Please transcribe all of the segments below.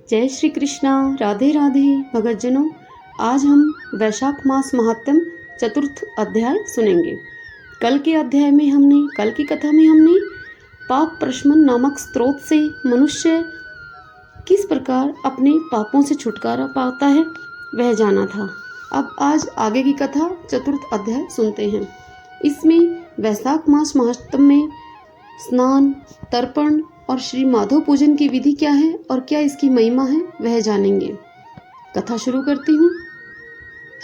जय श्री कृष्णा। राधे राधे भगतजनों, आज हम वैशाख मास महात्म्य चतुर्थ अध्याय सुनेंगे। कल की कथा में हमने पाप प्रशमन नामक स्रोत से मनुष्य किस प्रकार अपने पापों से छुटकारा पाता है वह जाना था। अब आज आगे की कथा चतुर्थ अध्याय सुनते हैं। इसमें वैशाख मास महात्म्य में स्नान, तर्पण और श्री माधव पूजन की विधि क्या है और क्या इसकी महिमा है वह जानेंगे। कथा शुरू करती हूँ।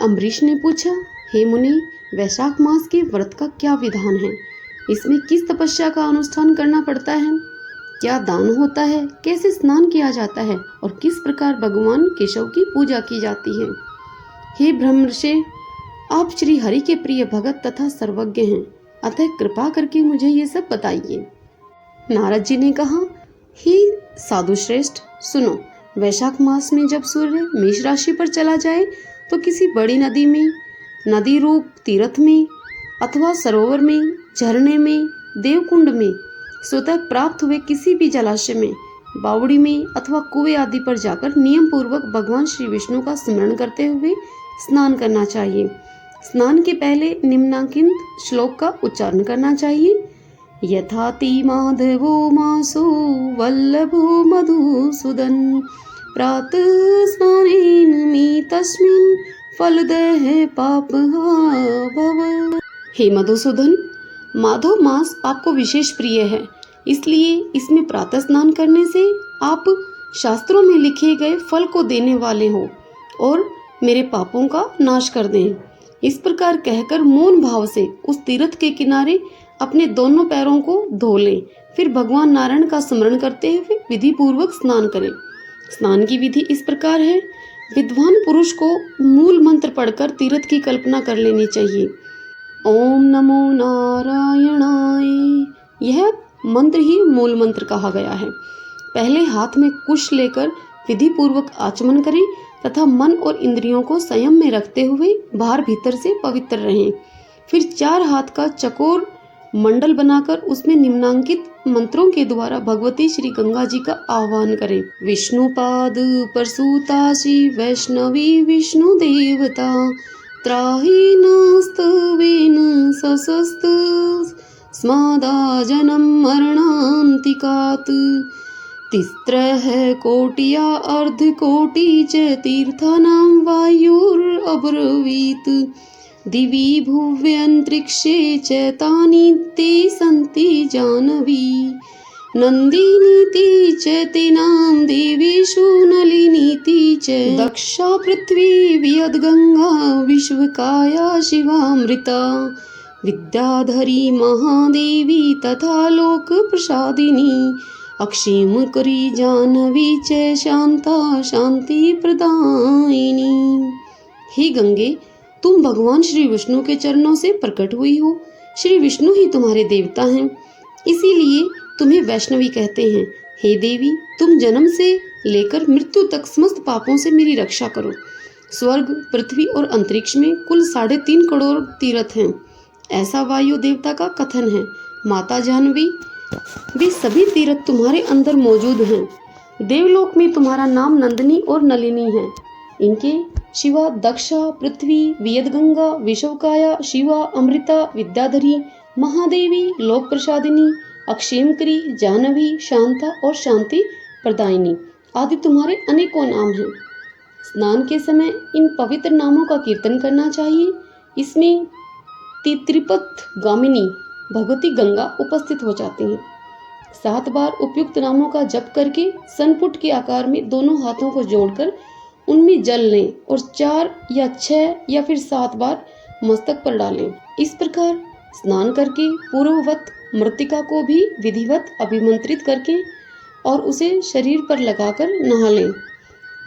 अम्बरीश ने पूछा, हे मुनि, वैशाख मास के व्रत का क्या विधान है? इसमें किस तपस्या का अनुष्ठान करना पड़ता है? क्या दान होता है? कैसे स्नान किया जाता है और किस प्रकार भगवान केशव की पूजा की जाती है? हे ब्रह्मर्षि, आप श्री हरि के प्रिय भगत तथा सर्वज्ञ हैं, अतः कृपा करके मुझे ये सब बताइए। नारद जी ने कहा, हे साधु श्रेष्ठ, सुनो। वैशाख मास में जब सूर्य मेष राशि पर चला जाए तो किसी बड़ी नदी में, नदी रूप तीर्थ में अथवा सरोवर में, झरने में, देवकुंड में, स्वतः प्राप्त हुए किसी भी जलाशय में, बावड़ी में अथवा कुएं आदि पर जाकर नियम पूर्वक भगवान श्री विष्णु का स्मरण करते हुए स्नान करना चाहिए। स्नान के पहले निम्नांकित श्लोक का उच्चारण करना चाहिए। यथाति माधवो मासो वल्लभो मधुसूदन प्रातः स्नानेन मे तस्मिन् फलदः पापहा भव। हे मधुसूदन, माधव मास आपको विशेष प्रिय है, इसलिए इसमें प्रातः स्नान करने से आप शास्त्रों में लिखे गए फल को देने वाले हो और मेरे पापों का नाश कर दें। इस प्रकार कहकर मौन भाव से उस तीर्थ के किनारे अपने दोनों पैरों को धो लें। फिर भगवान नारायण का स्मरण करते हुए विधि पूर्वक स्नान करें। स्नान की विधि इस प्रकार है। विद्वान पुरुष को मूल मंत्र पढ़कर तीर्थ की कल्पना कर लेनी चाहिए। ओम नमो नारायणाय, यह मंत्र ही मूल मंत्र कहा गया है। पहले हाथ में कुश लेकर विधि पूर्वक आचमन करें तथा मन और इंद्रियों को संयम में रखते हुए बाहर भीतर से पवित्र रहें। फिर 4 हाथ का चकोर मंडल बनाकर उसमें निम्नांकित मंत्रों के द्वारा भगवती श्री गंगा जी का आह्वान करें। विष्णुपाद परसुतासी वैष्णवी विष्णु देवता त्राहि नस्तवेन सशस्त स्मादा जन्म मरणान्तिकात् तिस्त्रः कोटिया अर्धकोटि च तीर्थानां वायुरब्रवीत् दिवि भुव्यन्तरिक्षे च तानि ते सन्ति जाह्नवी नन्दिनीति च तेनां देवीषु नलिनीति च दक्षा पृथ्वी वियद्गङ्गा विश्वकाया शिवामृता विद्याधरी महादेवी तथा लोकप्रसादिनी अक्षेमकरी जाह्नवी च शांता शांति प्रदायिनी। हे गंगे, तुम भगवान श्री विष्णु के चरणों से प्रकट हुई हो। श्री विष्णु ही तुम्हारे देवता हैं, इसीलिए तुम्हें वैष्णवी कहते हैं। हे देवी, तुम जन्म से लेकर मृत्यु तक समस्त पापों से मेरी रक्षा करो। स्वर्ग, पृथ्वी और अंतरिक्ष में कुल 3.5 करोड़ तीर्थ हैं, ऐसा वायु देवता का कथन है। माता जाह्नवी, वे सभी तीर्थ तुम्हारे अंदर मौजूद हैं। देवलोक में तुम्हारा नाम नंदिनी और नलिनी है। इनके शिवा दक्षा, पृथ्वी, वियद्गंगा, विश्वकाया, शिवा, अमृता, विद्याधरी, महादेवी, लोक प्रसादिनी, अक्षेमकरी, जाह्नवी, शांता और शांति प्रदायिनी आदि तुम्हारे अनेकों नाम हैं। स्नान के समय इन पवित्र नामों का कीर्तन करना चाहिए। इसमें त्रिपथ गामिनी भगवती गंगा उपस्थित हो जाती हैं। 7 बार उपयुक्त नामों का जप करके सनपुट के आकार में दोनों हाथों को जोड़कर उनमें जल लें और 4 या 6 या फिर 7 बार मस्तक पर डालें। इस प्रकार स्नान करके पूर्ववत मृतिका को भी विधिवत अभिमंत्रित करके और उसे शरीर पर लगाकर नहा लें।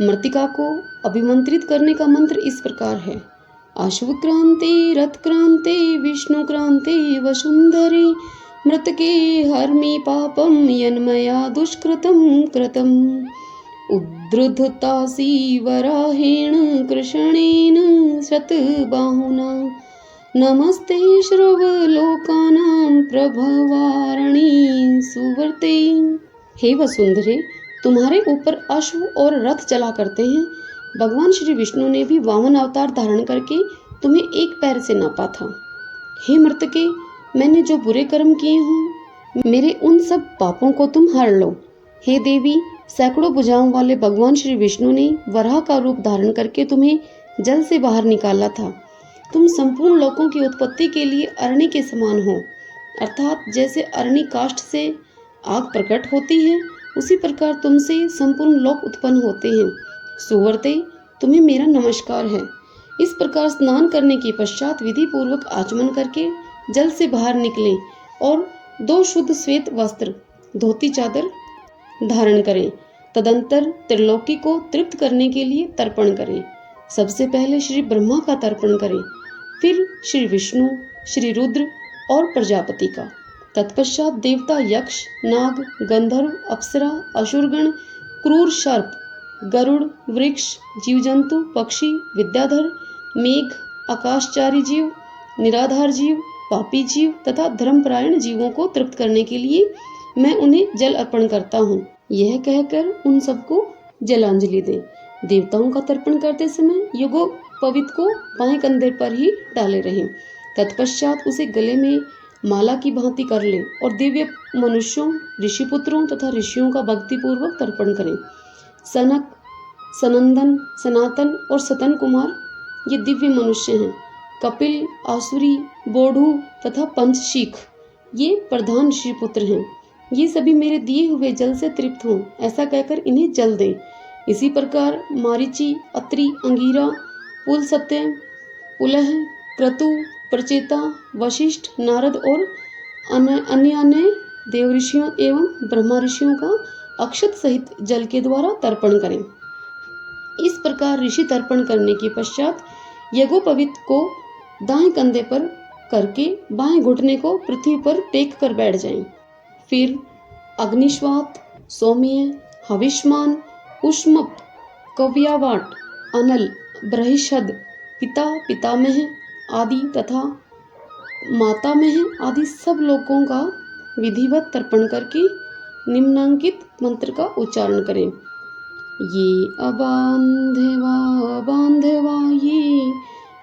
मृतिका को अभिमंत्रित करने का मंत्र इस प्रकार है। अशुभ क्रांति रथ क्रांति विष्णु क्रांति वसुंधरे मृतके हर्मि पापम यन्मया दुष्कृतं कृतम् उद्धृतासी वराहेण कृष्णेन शतबाहुना नमस्ते श्रवलोकानां प्रभवारिणी सुवर्ते। हे वसुंधरे, तुम्हारे ऊपर अश्व और रथ चला करते हैं, भगवान श्री विष्णु ने भी वामन अवतार धारण करके तुम्हें एक पैर से नापा था। हे मर्तके, मैंने जो बुरे कर्म किए हों, मेरे उन सब पापों को तुम हर लो। हे देवी, सैकड़ों भुजाओं वाले भगवान श्री विष्णु ने वराह का रूप धारण करके तुम्हें जल से बाहर निकाला था। तुम संपूर्ण लोकों की उत्पत्ति के लिए अरणि के समान हो, अर्थात जैसे अरणि काष्ठ से आग प्रकट होती है, उसी प्रकार तुमसे संपूर्ण लोक उत्पन्न होते हैं। सुवर्ते, तुम्हें मेरा नमस्कार है। इस प्रकार स्नान करने के पश्चात विधि पूर्वक आचमन करके जल से बाहर निकलें और 2 शुद्ध श्वेत वस्त्र, धोती चादर धारण करें। तदंतर त्रिलोकी को तृप्त करने के लिए तर्पण करें। सबसे पहले श्री ब्रह्मा का तर्पण करें, फिर श्री विष्णु, श्री रुद्र और प्रजापति का। तत्पश्चात देवता, यक्ष, नाग, गंधर्व, अप्सरा, असुरगण, क्रूर सर्प, गरुड़, वृक्ष, जीव जंतु, पक्षी, विद्याधर, मेघ, आकाशचारी जीव, निराधार जीव, पापी जीव तथा धर्मपरायण जीवों को तृप्त करने के लिए मैं उन्हें जल अर्पण करता हूँ। यह कहकर उन सबको जलांजलि दें। देवताओं का तर्पण करते समय युगो पवित को बाएं कंधे पर ही डाले रहें। तत्पश्चात उसे गले में माला की भांति कर लें और दिव्य मनुष्यों, ऋषिपुत्रों तथा ऋषियों का भक्ति पूर्वक तर्पण करें। सनक, सनंदन, सनातन और सतन कुमार ये दिव्य मनुष्य हैं। कपिल, आसुरी, बोढ़ू तथा पंचशीख ये प्रधान ऋषिपुत्र हैं। ये सभी मेरे दिए हुए जल से तृप्त हों, ऐसा कहकर इन्हें जल दें। इसी प्रकार मारीचि, अत्रि, अंगीरा, पुलस्त्य, पुलह, क्रतु, प्रचेता, वशिष्ठ, नारद और अन्य देव ऋषियों एवं ब्रह्मा ऋषियों का अक्षत सहित जल के द्वारा तर्पण करें। इस प्रकार ऋषि तर्पण करने के पश्चात यज्ञोपवीत को दाएं कंधे पर करके बाएं घुटने को पृथ्वी पर टेक कर बैठ जाएं। फिर अग्निश्वात, सौम्य, हविष्मान, उष्मप, कव्यावाट, अनल, बृहस्पति, पिता, पितामह आदि तथा मातामह आदि सब लोगों का विधिवत तर्पण करके निम्नांकित मंत्र का उच्चारण करें। ये अबांधवा बांधवा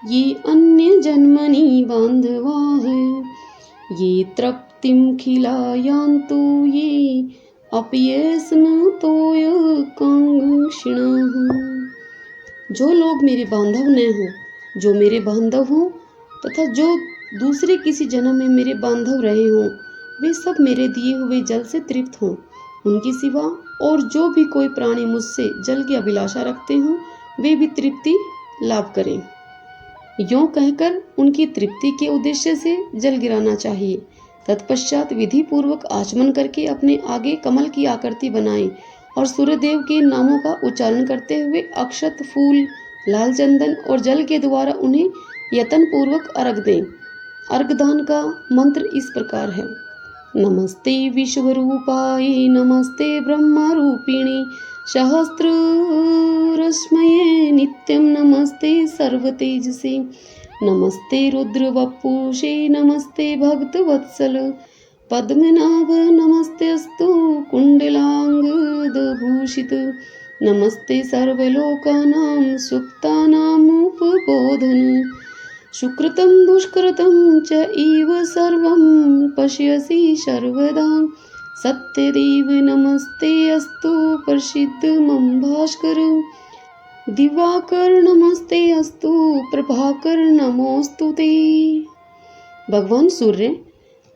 ये अन्य जन्मनि बांधवा है, ये तृप्तिम खिलायांतु ये अपयस्न तोय कांक्षिणः। जो लोग मेरे बांधव न हो, जो मेरे बांधव हों तथा जो दूसरे किसी जन्म में मेरे बांधव रहे हों, वे सब मेरे दिए हुए जल से तृप्त हों। उनकी सिवा और जो भी कोई प्राणी मुझसे जल की अभिलाषा रखते हों, वे भी तृप्ति लाभ करें। यों कहकर उनकी तृप्ति के उद्देश्य से जल गिराना चाहिए। तत्पश्चात विधि पूर्वक आचमन करके अपने आगे कमल की आकृति बनाएं और सूर्यदेव के नामों का उच्चारण करते हुए अक्षत, फूल, लाल चंदन और जल के द्वारा उन्हें यत्न पूर्वक अर्घ दें। अर्घदान का मंत्र इस प्रकार है। नमस्ते विश्वरूपाय नमस्ते ब्रह्मरूपिणे सहस्ररश्मये नित्यं नमस्ते सर्वतेजसे नमस्ते रुद्रवपुषे नमस्ते भक्तवत्सल पद्मनाभ नमस्तेस्तु कुण्डलांगदभूषित नमस्ते सर्वलोकानां सुप्तानामुपबोधन सुकृतं दुष्कृतं च इव सर्वं पश्यसि सर्वदा सत्यदेव नमस्ते अस्तु प्रसिद्ध मम भास्कर दिवाकर नमस्ते अस्तु प्रभाकर नमोस्तु ते। भगवान सूर्य,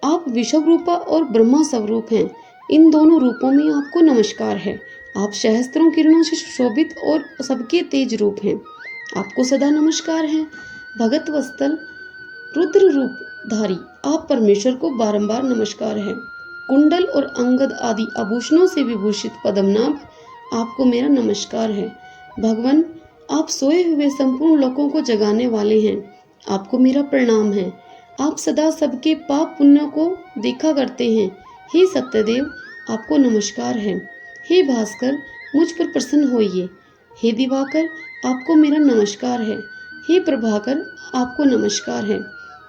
आप विषव रूपा और ब्रह्मा स्वरूप हैं। इन दोनों रूपों में आपको नमस्कार है। आप सहस्त्रों किरणों से सुशोभित और सबके तेज रूप हैं। आपको सदा नमस्कार है। भगत वत्सल रुद्र रूपधारी आप परमेश्वर को बारंबार नमस्कार है। कुंडल और अंगद आदि आभूषणों से विभूषित पद्मनाभ, आपको मेरा नमस्कार है। भगवान, आप सोए हुए संपूर्ण लोकों को जगाने वाले हैं। आपको मेरा प्रणाम है। आप सदा सबके पाप पुण्यों को देखा करते हैं। हे सत्यदेव, आपको नमस्कार है। हे भास्कर, मुझ पर प्रसन्न होइए। हे दिवाकर, आपको मेरा नमस्कार है। हे प्रभाकर, आपको नमस्कार है।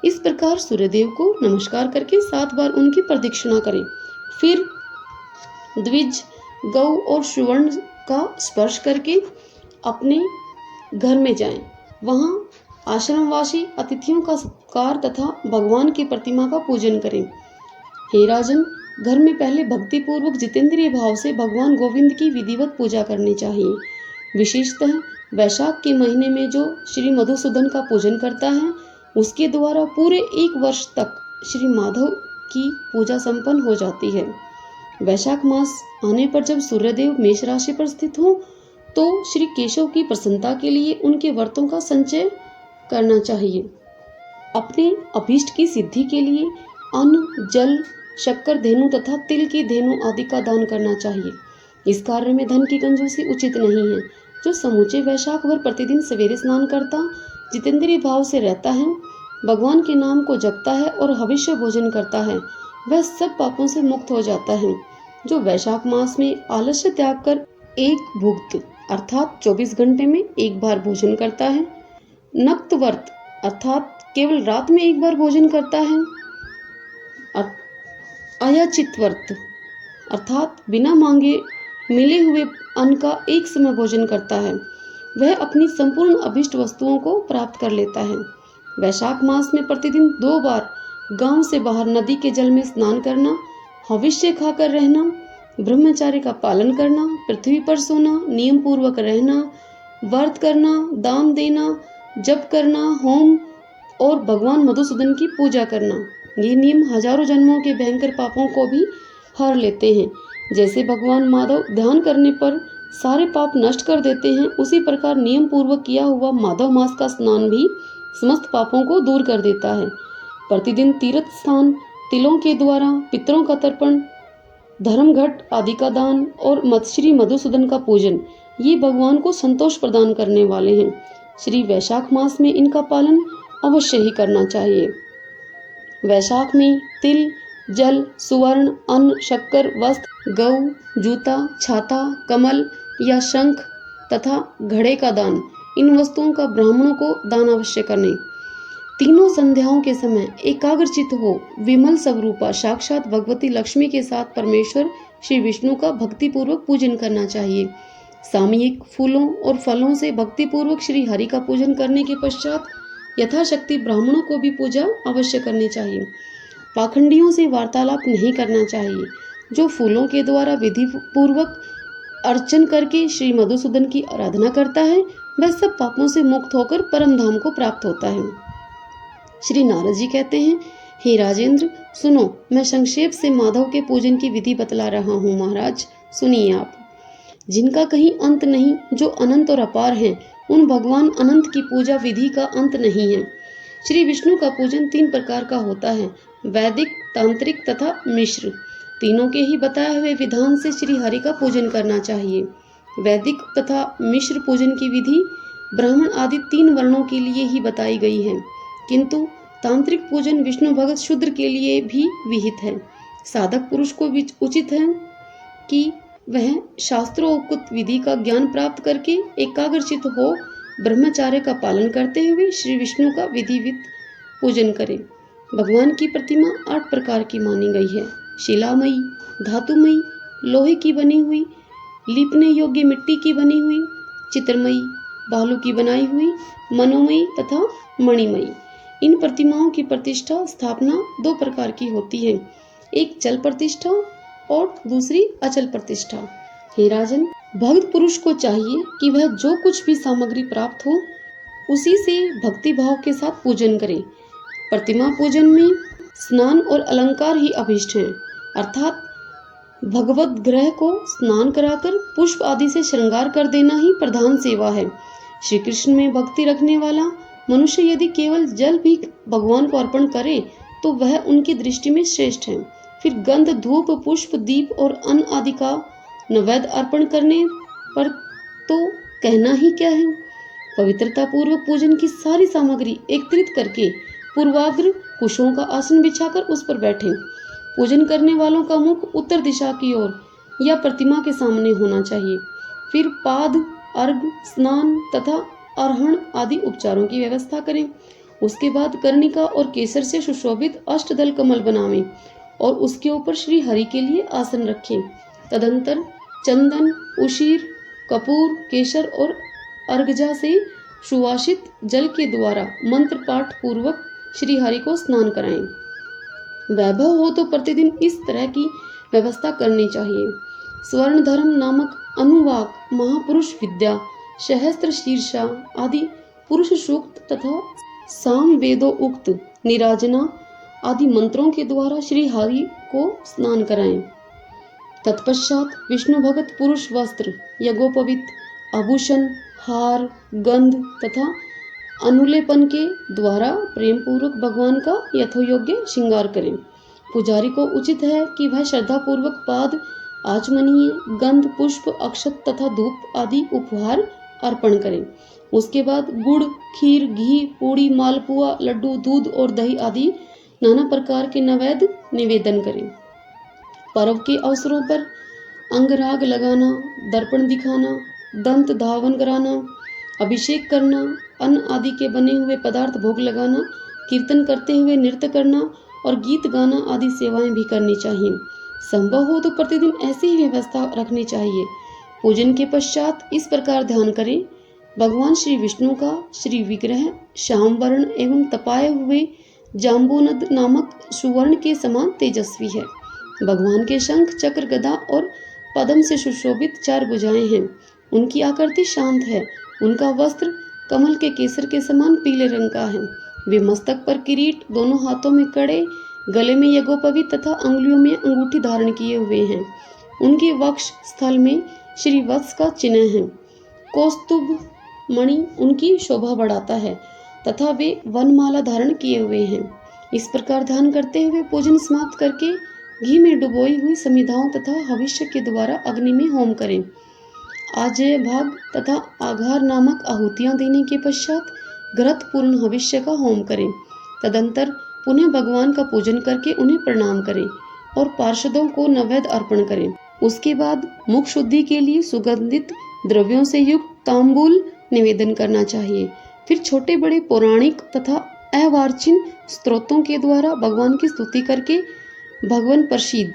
इस प्रकार सूर्यदेव को नमस्कार करके 7 बार उनकी प्रदक्षिणा करें। फिर द्विज, गौ और सुवर्ण का स्पर्श करके अपने घर में जाएं। वहां आश्रमवासी अतिथियों का सत्कार तथा भगवान की प्रतिमा का पूजन करें। हे राजन, घर में पहले भक्ति पूर्वक जितेंद्रिय भाव से भगवान गोविंद की विधिवत पूजा करनी चाहिए। विशेषतः वैशाख के महीने में जो श्री मधुसूदन का पूजन करता है, उसके द्वारा पूरे 1 वर्ष तक श्री माधव की पूजा संपन्न हो जाती है। वैशाख मास आने पर जब सूर्यदेव मेष राशि पर स्थित हो, तो श्री केशव की प्रसन्नता के लिए उनके व्रतों का संचय करना चाहिए। अपने अभीष्ट की सिद्धि के लिए अन्न, जल, शक्कर धेनु तथा तिल की धेनु आदि का दान करना चाहिए। इस कार्य में धन की कंजूसी उचित नहीं है। जो समूचे वैशाख भर प्रतिदिन सवेरे स्नान करता, जितेंद्रिय भाव से रहता है, भगवान के नाम को जपता है और हविष्य भोजन करता है, वह सब पापों से मुक्त हो जाता है। जो वैशाख मास में आलस्य त्याग कर एक भुक्त अर्थात 24 घंटे में एक बार भोजन करता है, नक्त व्रत अर्थात केवल रात में एक बार भोजन करता है, अयाचित व्रत अर्थात बिना मांगे मिले हुए अन्न का एक समय भोजन करता है, वह अपनी संपूर्ण अभिष्ट वस्तुओं को प्राप्त कर लेता है। वैशाख मास में प्रतिदिन 2 बार गांव से बाहर नदी के जल में स्नान करना, हविष्य खाकर रहना, ब्रह्मचार्य का पालन करना, पृथ्वी पर सोना, नियम पूर्वक रहना, व्रत करना, दान देना, जप करना, होम और भगवान मधुसूदन की पूजा करना, ये नियम हजारों जन्मों के भयंकर पापों को भी हर लेते हैं। जैसे भगवान माधव ध्यान करने पर सारे पाप नष्ट कर देते हैं, उसी प्रकार नियम पूर्वक किया हुआ माधव मास का स्नान भी समस्त पापों को दूर कर देता है। प्रतिदिन तीर्थ स्थान, तिलों के द्वारा पितरों का तर्पण, धर्मघट आदि का दान और श्री मधुसूदन का पूजन, ये भगवान को संतोष प्रदान करने वाले हैं। श्री वैशाख मास में इनका पालन अवश्य ही करना चाहिए। वैशाख में तिल, जल, सुवर्ण, अन्न, शक्कर, वस्त्र, गऊ, जूता, छाता, कमल या शंख तथा घड़े का दान, इन वस्तुओं का ब्राह्मणों को दान अवश्य करने। तीनों संध्याओं के समय एकाग्रचित हो विमल स्वरूपा साक्षात भगवती लक्ष्मी के साथ परमेश्वर श्री विष्णु का भक्ति पूर्वक पूजन करना चाहिए। सामयिक फूलों और फलों से भक्ति पूर्वक श्री हरि का पूजन करने के पश्चात यथाशक्ति ब्राह्मणों को भी पूजा अवश्य करनी चाहिए। पाखंडियों से वार्तालाप नहीं करना चाहिए। जो फूलों के द्वारा विधि पूर्वक अर्चन करके श्री मधुसूदन की आराधना करता है, वह सब पापों से मुक्त होकर परम धाम को प्राप्त होता है। श्री नारद जी कहते हैं, हे राजेंद्र, सुनो, मैं संक्षेप से माधव के पूजन की विधि बतला रहा हूँ। महाराज सुनिए आप। जिनका कहीं अंत नहीं, जो अनंत और अपार हैं, उन भगवान अनंत की पूजा विधि का अंत नहीं है। श्री विष्णु का पूजन 3 प्रकार का होता है, वैदिक, तांत्रिक तथा मिश्र। तीनों के ही बताए हुए विधान से श्री हरि का पूजन करना चाहिए। वैदिक तथा मिश्र पूजन की विधि ब्राह्मण आदि 3 वर्णों के लिए ही बताई गई है, किंतु तांत्रिक पूजन विष्णु भगत शूद्र के लिए भी विहित है। साधक पुरुष को भी उचित है कि वह शास्त्रोक्त विधि का ज्ञान प्राप्त करके एकाग्रचित हो ब्रह्मचार्य का पालन करते हुए श्री विष्णु का विधिवत पूजन करे। भगवान की प्रतिमा 8 प्रकार की मानी गई है, शिलामयी, धातुमयी, लोहे की बनी हुई, लीपने योग्य मिट्टी की बनी हुई, चित्रमयी, बालू की बनाई हुई, मनोमयी तथा मणिमयी। इन प्रतिमाओं की प्रतिष्ठा स्थापना 2 प्रकार की होती है, एक चल प्रतिष्ठा और दूसरी अचल प्रतिष्ठा। हे राजन, भक्त पुरुष को चाहिए कि वह जो कुछ भी सामग्री प्राप्त हो उसी से भक्ति भाव के साथ पूजन करे। प्रतिमा पूजन में स्नान और अलंकार ही अभीष्ट हैं, अर्थात भगवत ग्रह को स्नान कराकर पुष्प आदि से श्रृंगार कर देना ही प्रधान सेवा है। श्री कृष्ण में भक्ति रखने वाला मनुष्य यदि केवल जल भी भगवान को अर्पण करे तो वह उनकी दृष्टि में श्रेष्ठ है। फिर गंध, धूप, पुष्प, दीप और अन्न आदि का नैवेद्य अर्पण करने पर तो कहना ही क्या है। पवित्रता पूर्वक पूजन की सारी सामग्री एकत्रित करके पूर्वाग्र कुशों का आसन बिछाकर उस पर बैठें। पूजन करने वालों का मुख उत्तर दिशा की ओर या प्रतिमा के सामने होना चाहिए। फिर पाद, अर्घ, स्नान तथा अर्हण आदि उपचारों की व्यवस्था करें। उसके बाद कर्णिका और केसर से सुशोभित अष्टदल कमल बनावें और उसके ऊपर श्री हरि के लिए आसन रखें। तदंतर चंदन, उशीर, कपूर, केसर और अर्घजा से सुवासित जल के द्वारा मंत्र पाठ पूर्वक श्री हरि को स्नान कराएं। वैभव हो तो प्रतिदिन इस तरह की व्यवस्था करनी चाहिए। स्वर्ण धर्म नामक अनुवाक, महापुरुष विद्या, सहस्त्र शीर्षा आदि पुरुष सूक्त तथा साम वेदों उक्त निराजना आदि मंत्रों के द्वारा श्री हरि को स्नान कराएं। तत्पश्चात विष्णु भगत पुरुष वस्त्र, यज्ञोपवीत, आभूषण, हार, गंध तथा अनुलेपन के द्वारा प्रेम पूर्वक भगवान का यथोयोग्य श्रृंगार करें। पुजारी को उचित है कि वह श्रद्धा पूर्वक पाद, आचमनीय, गंध, पुष्प, अक्षत तथा धूप आदि उपहार अर्पण करें। उसके बाद गुड़, खीर, घी, पूड़ी, मालपुआ, लड्डू, दूध और दही आदि नाना प्रकार के नैवेद्य निवेदन करें। पर्व के अवसरों पर अंगराग लगाना, दर्पण दिखाना, दंत धावन कराना, अभिषेक करना, अन्न आदि के बने हुए पदार्थ भोग लगाना, कीर्तन करते हुए नृत्य करना और गीत गाना आदि सेवाएं भी करनी चाहिए। संभव हो तो प्रतिदिन ऐसी ही व्यवस्था रखनी चाहिए। पूजन के पश्चात इस प्रकार ध्यान करें, भगवान श्री विष्णु का श्री विग्रह श्याम वर्ण एवं तपाए हुए जाम्बूनद नामक सुवर्ण के समान तेजस्वी है। भगवान के शंख, चक्र, गदा और पद्म से सुशोभित 4 भुजाएं हैं। उनकी आकृति शांत है। उनका वस्त्र कमल के केसर के समान पीले रंग का है। वे मस्तक पर किरीट, दोनों हाथों में कड़े, गले में यज्ञोपवीत तथा अंगुलियों में अंगूठी धारण किए हुए हैं। उनके वक्ष स्थल में श्री वत्स का चिन्ह है। कौस्तुभ मणि उनकी शोभा बढ़ाता है तथा वे वनमाला धारण किए हुए हैं। इस प्रकार ध्यान करते हुए पूजन समाप्त करके घी में डुबोई हुई समिधाओं तथा हविष्य के द्वारा अग्नि में होम करें। आजय भाग तथा आघार नामक आहुतियां देने के पश्चात घृत पूर्ण हविष्य का होम करें। तदंतर पुनः भगवान का पूजन करके उन्हें प्रणाम करें और पार्षदों को नैवेद्य अर्पण करें। उसके बाद मुख शुद्धि के लिए सुगंधित द्रव्यों से युक्त तांबूल निवेदन करना चाहिए। फिर छोटे बड़े पौराणिक तथा अवार्चिन स्तोत्रों के द्वारा भगवान की स्तुति करके भगवान प्रसीद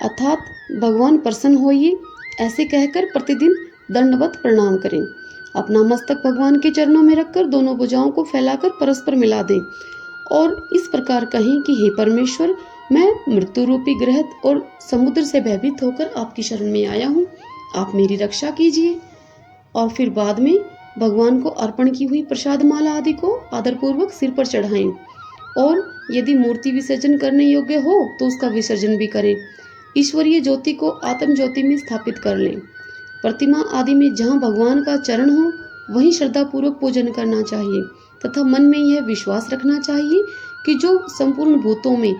अर्थात भगवान प्रसन्न होइए ऐसे कहकर प्रतिदिन दंडवत प्रणाम करें। अपना मस्तक भगवान के चरणों में रखकर दोनों भुजाओं को फैलाकर परस्पर मिला दें और इस प्रकार कहें कि हे परमेश्वर, मैं मृत्यु रूपी ग्रह और समुद्र से भयभीत होकर आपकी शरण में आया हूँ, आप मेरी रक्षा कीजिए। और फिर बाद में भगवान को अर्पण की हुई प्रसाद माला आदि को आदरपूर्वक सिर पर चढ़ाएं और यदि मूर्ति विसर्जन करने योग्य हो तो उसका विसर्जन भी करें। ईश्वरीय ज्योति को आत्म ज्योति में स्थापित कर लें। प्रतिमा आदि में जहाँ भगवान का चरण हो वहीं श्रद्धा पूर्वक पूजन करना चाहिए तथा मन में यह विश्वास रखना चाहिए कि जो संपूर्ण भूतों में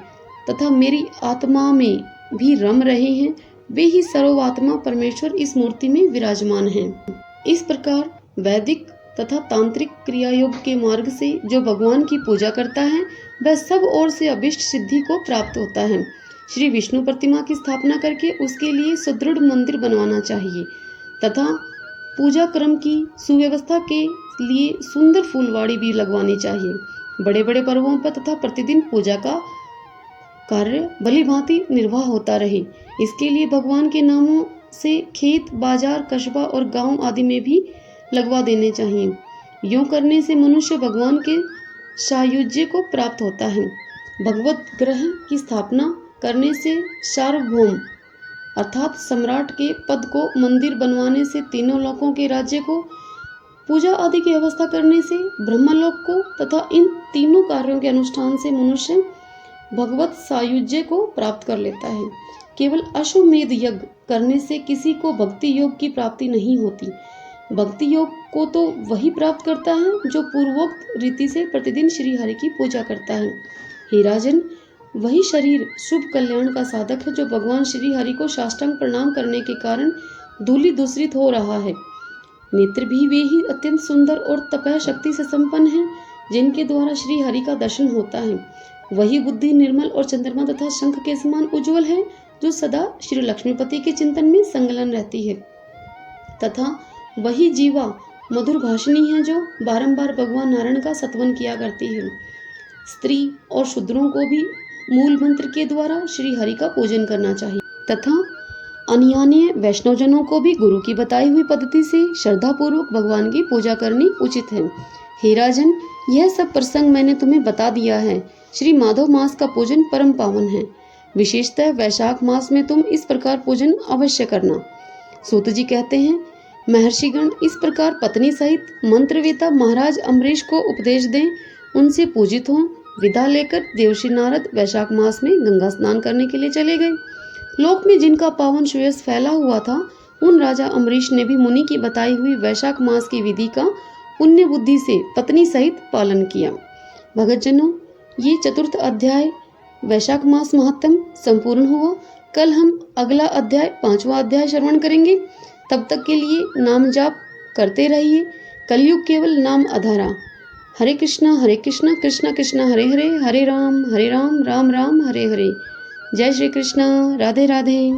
तथा मेरी आत्मा में भी रम रहे हैं वे ही सर्वात्मा परमेश्वर इस मूर्ति में विराजमान हैं। इस प्रकार वैदिक तथा तांत्रिक क्रियायोग के मार्ग से जो भगवान की पूजा करता है वह सब ओर से अभिष्ट सिद्धि को प्राप्त होता है। श्री विष्णु प्रतिमा की स्थापना करके उसके लिए सुदृढ़ मंदिर बनवाना चाहिए तथा पूजा क्रम की सुव्यवस्था के लिए सुंदर फूलवाड़ी भी लगवानी चाहिए। बड़े बड़े पर्वों पर तथा प्रतिदिन पूजा का कार्य भली भांति निर्वाह होता रहे, इसके लिए भगवान के नामों से खेत, बाजार, कस्बा और गांव आदि में भी लगवा देने चाहिए। यूं करने से मनुष्य भगवान के सायुज्य को प्राप्त होता है। भगवत ग्रह की स्थापना करने से सार्वभौम अर्थात सम्राट के पद को, मंदिर बनवाने से तीनों लोकों के राज्य को, पूजा आदि की व्यवस्था करने से ब्रह्मलोक को तथा इन तीनों कार्यों के अनुष्ठान से मनुष्य भगवत सायुज्य को प्राप्त कर लेता है। केवल अश्वमेध यज्ञ करने से किसी को भक्ति योग की प्राप्ति नहीं होती। भक्ति योग को तो वही प्राप्त करता है जो पूर्वोक्त रीति से प्रतिदिन श्री हरि की पूजा करता है। हे राजन, वही शरीर शुभ कल्याण का साधक है जो भगवान श्री हरि को साष्टांग प्रणाम करने के कारण धूलि दूषित हो रहा है। नेत्र भी वे ही अत्यंत सुंदर और तपह शक्ति से संपन्न हैं जिनके द्वारा श्री हरि का दर्शन होता है। वही बुद्धि निर्मल और चंद्रमा तथा शंख के समान उज्जवल है जो सदा श्री लक्ष्मीपति के चिंतन में संलग्न रहती है तथा वही जीवा मधुर भाषिणी है जो बारंबार भगवान नारायण का सत्वन किया करती है। स्त्री और शूद्रों को भी मूल मंत्र के द्वारा श्री हरि का पूजन करना चाहिए तथा अनियान्य वैष्णवजनों को भी गुरु की बताई हुई पद्धति से श्रद्धापूर्वक भगवान की पूजा करनी उचित है। हे राजन, यह सब प्रसंग मैंने तुम्हें बता दिया है। श्री माधव मास का पूजन परम पावन है। विशेषतः वैशाख मास में तुम इस प्रकार पूजन अवश्य करना। सूत जी कहते हैं, महर्षिगण इस प्रकार पत्नी सहित मंत्रवेता महाराज अम्बरीश को उपदेश दें, उनसे पूजित हों। विदा लेकर देवर्षि नारद वैशाख मास में गंगा स्नान करने के लिए चले गए। लोक में जिनका पावन श्रेयस फैला हुआ था, उन राजा अम्बरीश ने भी मुनि की बताई हुई वैशाख मास की विधि का पुण्य बुद्धि से पत्नी सहित पालन किया। भगतजनों, ये चतुर्थ अध्याय वैशाख मास महात्म संपूर्ण हुआ। कल हम अगला अध्याय 5वां अध्याय श्रवण करेंगे। तब तक के लिए नाम जाप करते रहिए। कलयुग केवल नाम आधारा। हरे कृष्णा कृष्णा कृष्णा हरे हरे, हरे राम राम राम हरे हरे। जय श्री कृष्णा। राधे राधे।